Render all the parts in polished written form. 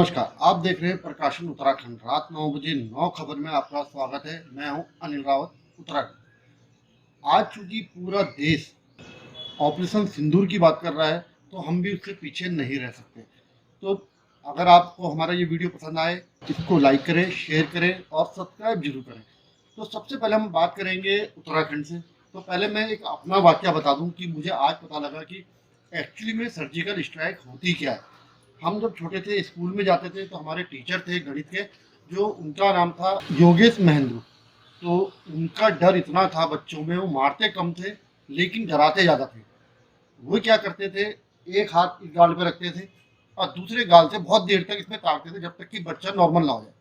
नमस्कार, आप देख रहे हैं प्रकाशन उत्तराखंड। रात 9 बजे 9 खबर में आपका स्वागत है। मैं हूं अनिल रावत, उत्तराखंड। आज चूंकि पूरा देश ऑपरेशन सिंदूर की बात कर रहा है, तो हम भी उससे पीछे नहीं रह सकते। तो अगर आपको हमारा ये वीडियो पसंद आए, इसको लाइक करें, शेयर करें और सब्सक्राइब जरूर करें। तो सबसे पहले हम बात करेंगे उत्तराखंड से। तो पहले मैं एक अपना वाकया बता दूं कि मुझे आज पता लगा कि एक्चुअली में सर्जिकल स्ट्राइक होती क्या है। हम जब छोटे थे, स्कूल में जाते थे, तो हमारे टीचर थे गणित के, जो उनका नाम था योगेश महेंद्र। तो उनका डर इतना था बच्चों में, वो मारते कम थे लेकिन डराते ज़्यादा थे। वो क्या करते थे, एक हाथ इस गाल पे रखते थे और दूसरे गाल से बहुत देर तक इसमें ताकते थे, जब तक कि बच्चा नॉर्मल ना हो जाए।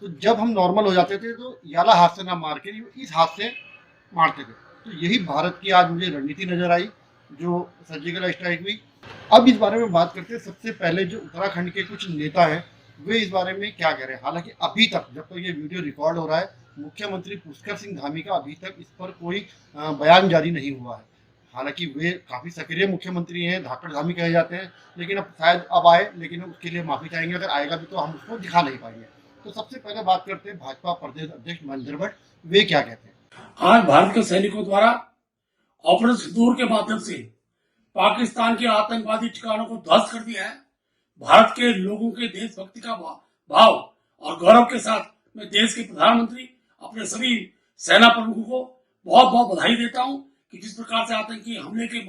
तो जब हम नॉर्मल हो जाते थे तो याला हाथ से ना मार के इस हाथ से मारते थे। तो यही भारत की आज मुझे रणनीति नजर आई, जो सर्जिकल स्ट्राइक हुई। अब इस बारे में बात करते हैं। सबसे पहले जो उत्तराखंड के कुछ नेता हैं, वे इस बारे में क्या कह रहे हैं। हालांकि अभी तक, जब तक ये वीडियो रिकॉर्ड हो रहा है, मुख्यमंत्री पुष्कर सिंह धामी का अभी तक इस पर कोई बयान जारी नहीं हुआ है। हालांकि वे काफ़ी सक्रिय मुख्यमंत्री हैं, धाकड़ धामी कहे जाते हैं, लेकिन अब शायद अब आए, लेकिन उसके लिए माफ़ी चाहेंगे। अगर आएगा भी तो हम उसको दिखा नहीं पाएंगे। तो सबसे पहले बात करते हैं भाजपा प्रदेश अध्यक्ष महेंद्र भट्ट, वे क्या कहते हैं। आज भारत के सैनिकों द्वारा ऑपरेशन सिंदूर के माध्यम से पाकिस्तान के आतंकवादी ठिकानों को ध्वस्त कर दिया है। भारत के लोगों के देशभक्ति का भाव और गौरव के साथ मैं देश के प्रधानमंत्री, अपने सभी सेना प्रमुखों को बहुत बहुत बधाई देता हूं कि जिस प्रकार से आतंकी हमले के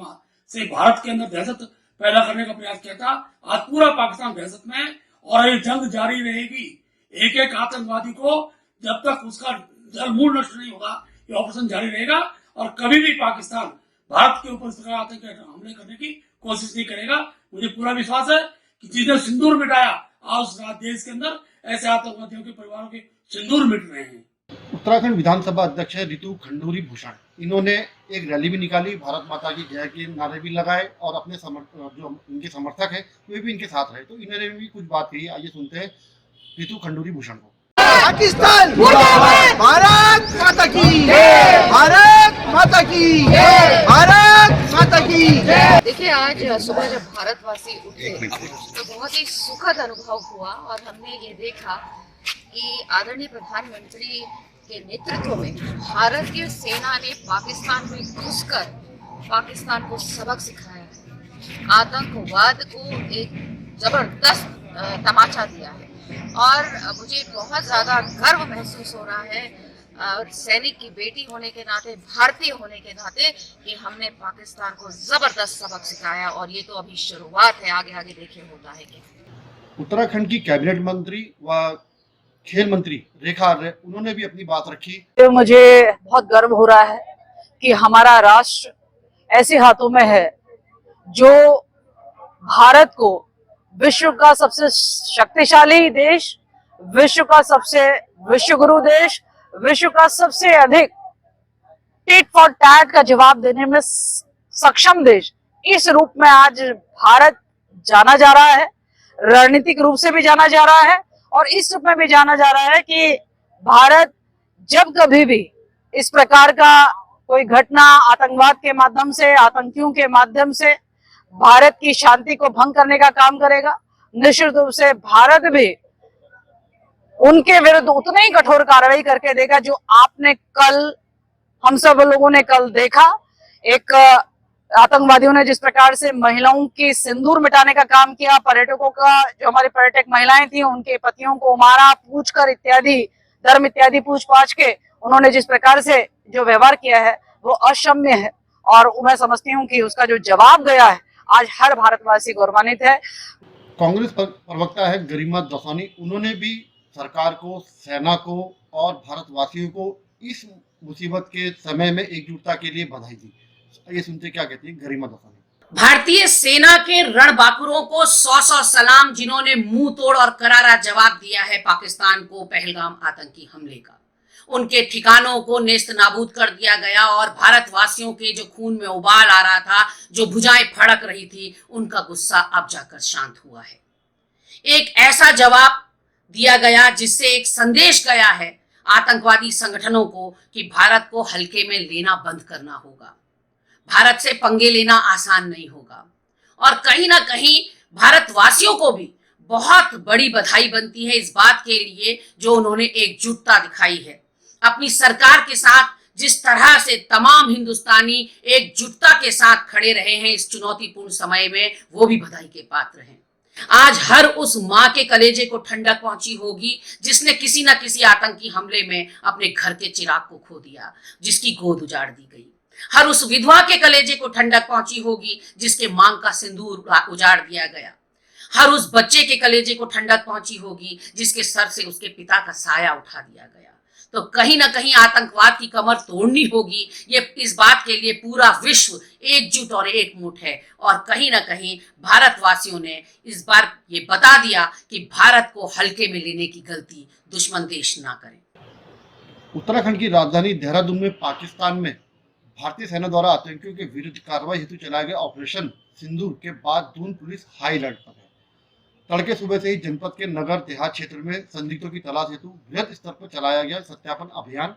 से भारत के अंदर दहशत पैदा करने का प्रयास किया था, आज पूरा पाकिस्तान दहशत में है और ये जंग जारी रहेगी। एक एक आतंकवादी को जब तक उसका जलमूल नष्ट नहीं होगा, ये ऑपरेशन जारी रहेगा और कभी भी पाकिस्तान भारत के ऊपर सरकार आतंकी हमले करने की कोशिश नहीं करेगा। मुझे पूरा विश्वास है कि जिसने सिंदूर मिटाया, आज उस देश के अंदर ऐसे आतंकवादियों के परिवारों के सिंदूर मिट रहे हैं। उत्तराखंड विधानसभा अध्यक्ष है रितु खंडूरी भूषण। इन्होंने एक रैली भी निकाली, भारत माता की जय के नारे भी लगाए और अपने जो इनके समर्थक है वे भी इनके साथ रहे। तो इन्होंने भी कुछ बात कही, आइए सुनते हैं रितु खंडूरी भूषण को। पाकिस्तान भारत माता की, भारत माता की, भारत माता की। देखिए, आज सुबह जब भारतवासी उठे तो बहुत ही सुखद अनुभव हुआ और हमने ये देखा कि आदरणीय प्रधानमंत्री के नेतृत्व में भारतीय सेना ने पाकिस्तान में घुसकर पाकिस्तान को सबक सिखाया है, आतंकवाद को एक जबरदस्त तमाचा दिया है। और मुझे बहुत ज़्यादा गर्व महसूस हो रहा है सैनिक की बेटी होने के नाते, भारतीय होने के नाते, कि हमने पाकिस्तान को जबरदस्त सबक सिखाया और ये तो अभी शुरुआत है, आगे आगे देखिए होता है क्या। उत्तराखंड की कैबिनेट मंत्री व खेल मंत्री रेखा आर्य, उन्होंने भी अपनी बात रखी। तो मुझे बहुत गर्व हो रहा है कि हमारा राष्ट्र ऐसे हाथों में है जो भारत को विश्व का सबसे शक्तिशाली देश, विश्व का सबसे विश्वगुरु देश, विश्व का सबसे अधिक टिट फॉर टैट का जवाब देने में सक्षम देश, इस रूप में आज भारत जाना जा रहा है। रणनीतिक रूप से भी जाना जा रहा है और इस रूप में भी जाना जा रहा है कि भारत जब कभी भी इस प्रकार का कोई घटना आतंकवाद के माध्यम से, आतंकियों के माध्यम से भारत की शांति को भंग करने का काम करेगा, निश्चित रूप से भारत भी उनके विरुद्ध उतने ही कठोर कार्रवाई करके देगा जो आपने कल, हम सब लोगों ने कल देखा। एक आतंकवादियों ने जिस प्रकार से महिलाओं की सिंदूर मिटाने का काम किया, पर्यटकों का, जो हमारी पर्यटक महिलाएं थी उनके पतियों को मारा, पूछकर इत्यादि, धर्म इत्यादि पूछ पाछ के उन्होंने जिस प्रकार से जो व्यवहार किया है वो अक्षम्य है और मैं समझती हूँ कि उसका जो जवाब गया है आज हर भारतवासी गौरवान्वित है। कांग्रेस प्रवक्ता है गरिमा दसानी, उन्होंने भी सरकार को, सेना को और भारतवासियों को इस मुसीबत के समय में एकजुटता के लिए बधाई दी। ये सुनते क्या कहती है गरिमा दसानी। भारतीय सेना के रणबांकुरों को 100 सलाम, जिन्होंने मुंह तोड़ और करारा जवाब दिया है पाकिस्तान को पहलगाम आतंकी हमले का। उनके ठिकानों को नेस्त नाबूद कर दिया गया और भारतवासियों के जो खून में उबाल आ रहा था, जो भुजाएं फड़क रही थी, उनका गुस्सा अब जाकर शांत हुआ है। एक ऐसा जवाब दिया गया जिससे एक संदेश गया है आतंकवादी संगठनों को कि भारत को हल्के में लेना बंद करना होगा। भारत से पंगे लेना आसान नहीं होगा और कहीं ना कहीं भारतवासियों को भी बहुत बड़ी बधाई बनती है इस बात के लिए जो उन्होंने एकजुटता दिखाई है। अपनी सरकार के साथ जिस तरह से तमाम हिंदुस्तानी एकजुटता के साथ खड़े रहे हैं इस चुनौतीपूर्ण समय में, वो भी बधाई के पात्र हैं। आज हर उस मां के कलेजे को ठंडक पहुंची होगी जिसने किसी न किसी आतंकी हमले में अपने घर के चिराग को खो दिया, जिसकी गोद उजाड़ दी गई। हर उस विधवा के कलेजे को ठंडक पहुंची होगी जिसके मांग का सिंदूर उजाड़ दिया गया। हर उस बच्चे के कलेजे को ठंडक पहुंची होगी जिसके सर से उसके पिता का साया उठा दिया गया। तो कहीं ना कहीं आतंकवाद की कमर तोड़नी होगी, ये इस बात के लिए पूरा विश्व एकजुट और एकमुठ है। और कहीं ना कहीं भारतवासियों ने इस बार ये बता दिया कि भारत को हल्के में लेने की गलती दुश्मन देश ना करें। उत्तराखंड की राजधानी देहरादून में पाकिस्तान में भारतीय सेना द्वारा आतंकियों के विरुद्ध कार्रवाई हेतु चलाए गए ऑपरेशन सिंदूर के बाद दून पुलिस हाई अलर्ट पर है। तड़के सुबह से ही जनपद के नगर देहात क्षेत्र में संदिग्धों की तलाश हेतु बृहद स्तर पर चलाया गया सत्यापन अभियान।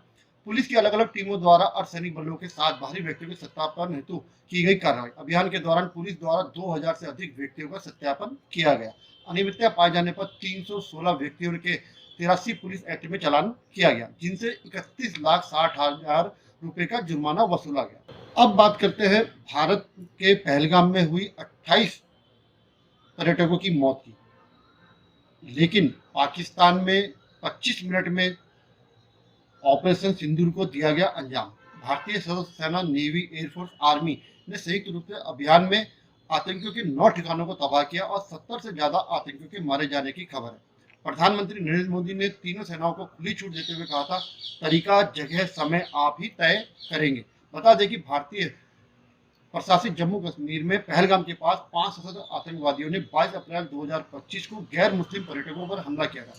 पुलिस की अलग अलग टीमों द्वारा अर्धसैनिक बलों के साथ बाहरी व्यक्तियों के सत्यापन हेतु की गई कार्रवाई। अभियान के दौरान पुलिस द्वारा 2000 से अधिक व्यक्तियों का सत्यापन किया गया। अनियमितता पाए जाने पर 316 व्यक्तियों के 83 पुलिस एक्ट में चालान किया गया, जिनसे 31,60,000 रुपए का जुर्माना वसूला गया। अब बात करते हैं भारत के पहलगाम में हुई 28 पर्यटकों की मौत की, लेकिन पाकिस्तान में 25 मिनट में ऑपरेशन सिंदूर को दिया गया अंजाम। भारतीय सशस्त्र सेना, नेवी, एयरफोर्स, आर्मी ने संयुक्त रूप से अभियान में आतंकियों के 9 ठिकानों को तबाह किया और 70 से ज्यादा आतंकियों के मारे जाने की खबर है। प्रधानमंत्री नरेंद्र मोदी ने तीनों सेनाओं को खुली छूट देते हुए कहा था, तरीका, जगह, समय आप ही तय करेंगे। बता दें कि भारतीय प्रशासित जम्मू कश्मीर में पहलगाम के पास 5 सशस्त्र आतंकवादियों ने 22 अप्रैल 2025 को गैर मुस्लिम पर्यटकों पर हमला किया था,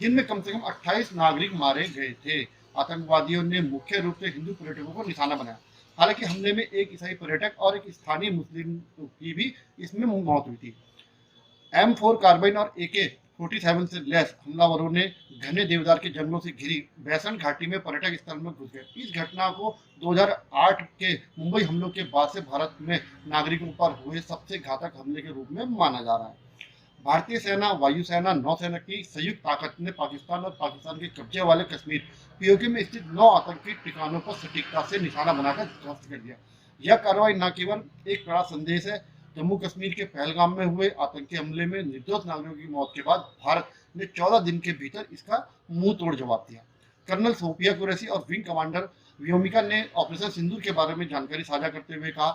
जिनमें कम से कम 28 नागरिक मारे गए थे। आतंकवादियों ने मुख्य रूप से हिंदू पर्यटकों को निशाना बनाया। हालांकि हमले में एक ईसाई पर्यटक और एक स्थानीय मुस्लिम की भी इसमें मौत हुई थी। M4 कार्बाइन और AK-47 से लैस हमलावरों ने घने देवदार के जंगलों से घिरी बैसन घाटी में पर्यटक स्थल में घुस गए। इस घटना को 2008 के मुंबई हमलों के बाद से भारत में नागरिकों पर हुए सबसे घातक हमले के रूप में माना जा रहा है। भारतीय सेना, वायुसेना, नौसेना की संयुक्त ताकत ने पाकिस्तान और पाकिस्तान के कब्जे वाले कश्मीर POK में स्थित 9 आतंकी ठिकानों पर सटीकता से निशाना बनाकर ध्वस्त कर दिया। यह कार्रवाई न केवल एक कड़ा संदेश है, जम्मू कश्मीर के पहलगाम में हुए आतंकी हमले में निर्दोष नागरिकों की मौत के बाद भारत ने 14 दिन के भीतर इसका मुंह तोड़ जवाब दिया। कर्नल सोफिया कुरैशी और विंग कमांडर व्योमिका ने ऑपरेशन सिंदूर के बारे में जानकारी साझा करते हुए कहा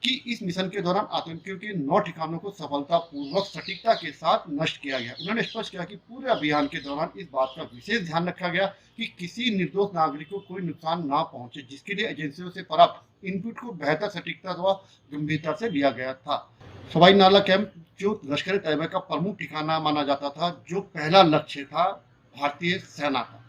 कि इस मिशन के दौरान आतंकियों के 9 ठिकानों को सफलतापूर्वक सटीकता के साथ नष्ट किया गया। उन्होंने स्पष्ट किया कि पूरे अभियान के दौरान इस बात का विशेष ध्यान रखा गया कि किसी निर्दोष नागरिक को कोई नुकसान ना पहुंचे, जिसके लिए एजेंसियों से प्राप्त इनपुट को बेहतर सटीकता व गंभीरता से लिया गया था। सवाई नाला कैंप, जो लश्कर तैयबा का प्रमुख ठिकाना माना जाता था, जो पहला लक्ष्य था भारतीय सेना का।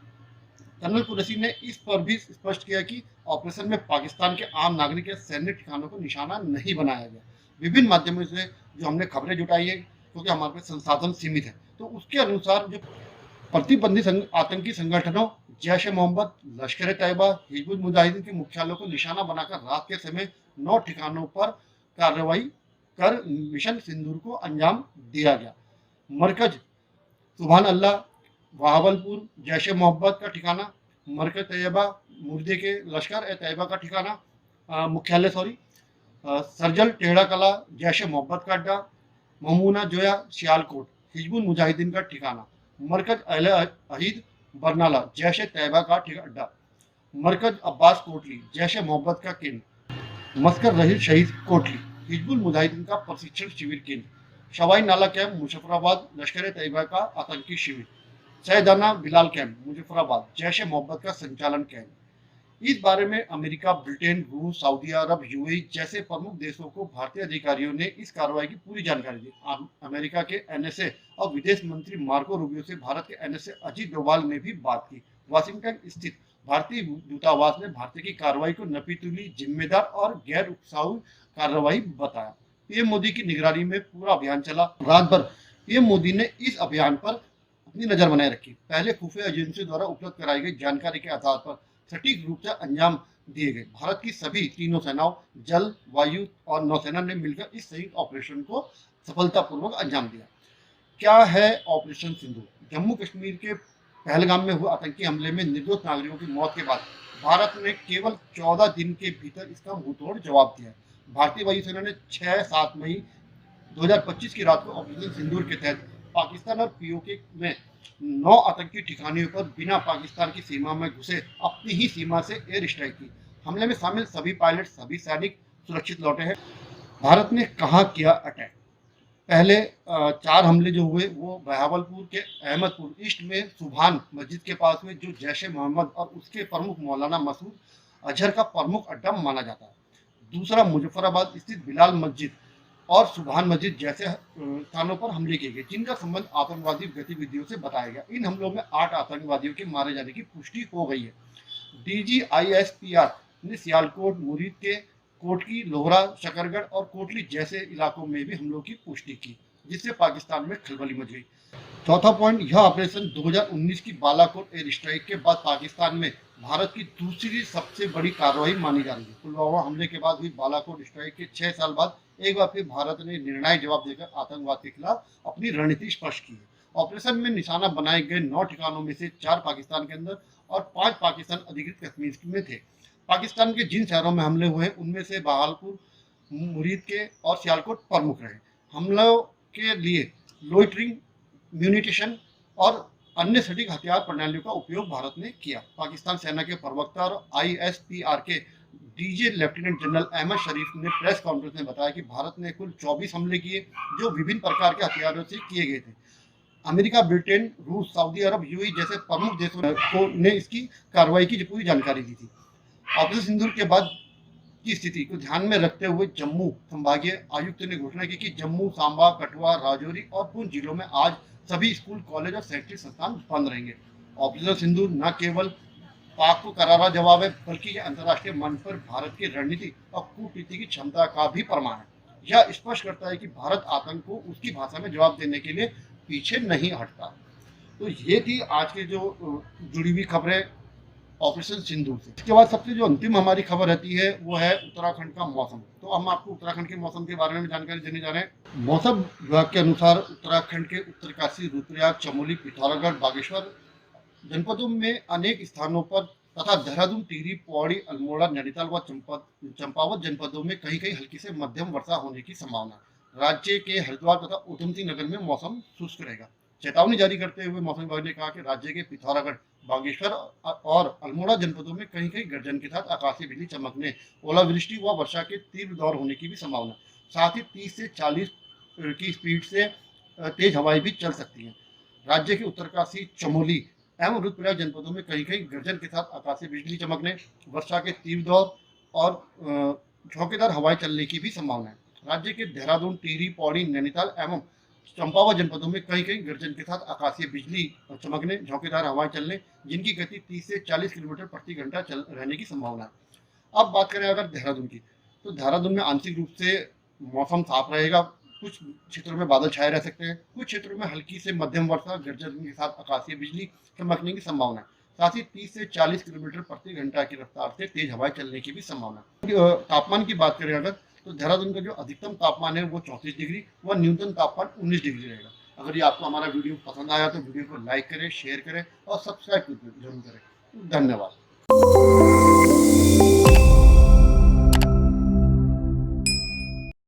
कर्नल कुरैशी ने इस पर भी स्पष्ट किया कि ऑपरेशन में पाकिस्तान के आम नागरिक या सैन्य ठिकानों को निशाना नहीं बनाया गया। विभिन्न माध्यमों से जो हमने खबरें जुटाई है, क्योंकि हमारे पास संसाधन सीमित है, तो उसके अनुसार जो प्रतिबंधित आतंकी संगठनों जैश ए मोहम्मद, लश्कर तैयबा, हिजबुल मुजाहिदीन के मुख्यालयों को निशाना बनाकर रात के समय 9 ठिकानों पर कार्रवाई कर मिशन सिंदूर को अंजाम दिया गया। मरकज सुभान अल्लाह, बहावलपुर जैश ए मोहम्मद का ठिकाना, मरकज तैयबा मुर्दे के लश्कर ए तैयबा का ठिकाना, मुख्यालय सरजल टेढ़ा कला जैश ए मोहम्मद का अड्डा, ममूना जोया सियालकोट हिजबुल मुजाहिदीन का ठिकाना, मरकज अहले अहीद बरनाला जैश ए तैयबा का अड्डा, मरकज अब्बास कोटली जैश ए मोहम्मद का केंद्र, मस्कर रहील शहीद कोटली हिजबुल मुजाहिदीन का प्रशिक्षण शिविर केंद्र, शवाई नाला कैंप मुजफ्फराबाद लश्कर तैयबा का आतंकी शिविर, सैयदाना बिलाल कैंप मुजफ्फराबाद जैश ए मोहम्मद का संचालन कैंप। इस बारे में अमेरिका, ब्रिटेन, रूस, सऊदी अरब, UAE जैसे प्रमुख देशों को भारतीय अधिकारियों ने इस कार्रवाई की पूरी जानकारी दी। अमेरिका के NSA और विदेश मंत्री मार्को रूबियो से भारत के NSA अजीत डोभाल ने भी बात की। वाशिंगटन स्थित भारतीय दूतावास ने भारतीय की कार्रवाई को नपीतुली, जिम्मेदार और गैर उपसाऊ कार्रवाई बताया। PM मोदी की निगरानी में पूरा अभियान चला। रात भर PM मोदी ने इस अभियान पर अपनी नजर बनाए रखी। पहले खुफिया एजेंसियों द्वारा उपलब्ध कराई गई जानकारी के आधार पर सटीक रूप से अंजाम दिए गए। भारत की सभी तीनों सेनाओं, जल, वायु और नौसेना ने मिलकर इस संयुक्त ऑपरेशन को सफलतापूर्वक अंजाम दिया। क्या है ऑपरेशन सिंदूर? जम्मू कश्मीर के पहलगाम में हुए आतंकी हमले में निर्दोष नागरिकों की मौत के बाद भारत ने केवल 14 दिन के भीतर इसका मुंहतोड़ जवाब दिया। भारतीय वायुसेना ने 6-7 मई 2025 की रात को ऑपरेशन सिंदूर के तहत पाकिस्तान और पीओके में 9 आतंकी ठिकानों पर बिना पाकिस्तान की सीमा में घुसे अपनी ही सीमा से एयर स्ट्राइक की। हमले में शामिल सभी पायलट, सभी सैनिक सुरक्षित लौटे हैं। भारत ने कहाँ किया अटैक? पहले 4 हमले जो हुए वो बहावलपुर के अहमदपुर ईस्ट में सुभान मस्जिद के पास हुए, जो जैश ए मोहम्मद और उसके प्रमुख मौलाना मसूद अजहर का प्रमुख अड्डा माना जाता है। दूसरा मुजफ्फराबाद स्थित बिलाल मस्जिद और सुभान मस्जिद जैसे स्थानों पर हमले किए गए, जिनका संबंध आतंकवादी गतिविधियों से बताया गया। इन हमलों में 8 आतंकवादियों के मारे जाने की पुष्टि हो गई है। DGISPR ने सियालकोट, मुरीद के कोटकी, लोहरा, शकरगढ़ और कोटली जैसे इलाकों में भी हमलों की पुष्टि की, जिससे पाकिस्तान में खलबली मच गई। चौथा पॉइंट, यह ऑपरेशन 2019 की बालाकोट एयर स्ट्राइक के बाद पाकिस्तान में भारत की दूसरी सबसे बड़ी कार्रवाई मानी जा रही है। पुलवामा हमले के बाद हुई बालाकोट स्ट्राइक के 6 साल बाद एक बार फिर भारत ने निर्णायक जवाब देकर आतंकवाद के खिलाफ अपनी रणनीति स्पष्ट की है। ऑपरेशन में निशाना बनाए गए 9 ठिकानों में से 4 पाकिस्तान के अंदर और 5 पाकिस्तान अधिकृत कश्मीर में थे। पाकिस्तान के जिन शहरों में हमले हुए हैं उनमें से बहावलपुर, मुरीद के और सियालकोट प्रमुख रहे। हमलों के लिए लोइटरिंग म्यूनिशन और अन्य सटीक हथियार प्रणालियों का उपयोग भारत ने किया। पाकिस्तान सेना के प्रवक्ता और ISPR के डीजे लेफ्टिनेंट जनरल अहमद शरीफ ने प्रेस कॉन्फ्रेंस में बताया कि भारत ने कुल 24 हमले किए, जो विभिन्न प्रकार के हथियारों से किए गए थे। अमेरिका, ब्रिटेन, रूस, सऊदी अरब, UAE जैसे प्रमुख देशों ने इसकी कार्रवाई की पूरी जानकारी दी थी। ऑपरेशन सिंदूर के बाद की स्थिति को ध्यान में रखते हुए जम्मू संभागीय आयुक्त ने घोषणा की कि जम्मू, सांबा, कठुआ, राजौरी और पुंछ जिलों में आज सभी स्कूल, कॉलेज और शैक्षिक संस्थान बंद रहेंगे। ऑपरेशन सिंदूर न केवल पाक को करारा जवाब है, बल्कि यह अंतर्राष्ट्रीय मंच पर भारत की रणनीति और कूटनीति की क्षमता का भी प्रमाण है। यह स्पष्ट करता है कि भारत आतंक को उसकी भाषा में जवाब देने के लिए पीछे नहीं हटता। तो ये थी आज की जो जुड़ी हुई खबरें ऑपरेशन सिंदूर से। इसके बाद सबसे जो अंतिम हमारी खबर रहती है वो है उत्तराखंड का मौसम। तो हम आपको उत्तराखंड के मौसम के बारे में जानकारी देने जा रहे हैं। मौसम विभाग के अनुसार उत्तराखंड के उत्तरकाशी, रुद्रप्रयाग, चमोली, पिथौरागढ़, बागेश्वर जनपदों में अनेक स्थानों पर तथा देहरादून, टिहरी, पौड़ी, अल्मोड़ा, नैनीताल व चंपावत जनपदों में कहीं कहीं हल्की से मध्यम वर्षा होने की संभावना। राज्य के हरिद्वार तथा उधम सिंह नगर में मौसम शुष्क रहेगा। चेतावनी जारी करते हुए मौसम विभाग ने कहा कि राज्य के पिथौरागढ़, बागेश्वर और अल्मोड़ा जनपदों में कहीं कहीं गर्जन के साथ आकाशीय बिजली चमकने, ओलावृष्टि व वर्षा के तीव्र दौर होने की भी संभावना। साथ ही 30 से 40 की स्पीड से तेज हवाएं भी चल सकती हैं। राज्य के उत्तरकाशी, चमोली एवं रुद्रप्रयाग जनपदों में कहीं कहीं गर्जन के साथ आकाशीय बिजली चमकने, वर्षा के तीव्र दौर और झोंकेदार हवाएं चलने की भी संभावना है। राज्य के देहरादून, टिहरी, पौड़ी, नैनीताल एवं चंपावत जनपदों में कहीं कहीं गर्जन के साथ आकाशीय बिजली चमकने, झोंकेदार हवाएं चलने, जिनकी गति 30 से 40 किलोमीटर प्रति घंटा रहने की संभावना है। अब बात करें अगर देहरादून की, तो देहरादून में आंशिक रूप से मौसम साफ रहेगा। कुछ क्षेत्रों में बादल छाए रह सकते हैं, कुछ क्षेत्रों में हल्की से मध्यम वर्षा, गर्जन के साथ आकाशीय बिजली चमकने की संभावना है। साथ ही 30 से 40 किलोमीटर प्रति घंटा की रफ्तार से तेज हवाएं चलने की भी संभावना है। तापमान की बात करें अगर, तो देहरादून का जो अधिकतम तापमान है वो 34 डिग्री व न्यूनतम तापमान 19 डिग्री रहेगा। अगर ये आपको हमारा वीडियो पसंद आया तो वीडियो को लाइक करें, शेयर करें और सब्सक्राइब जरूर करें। धन्यवाद।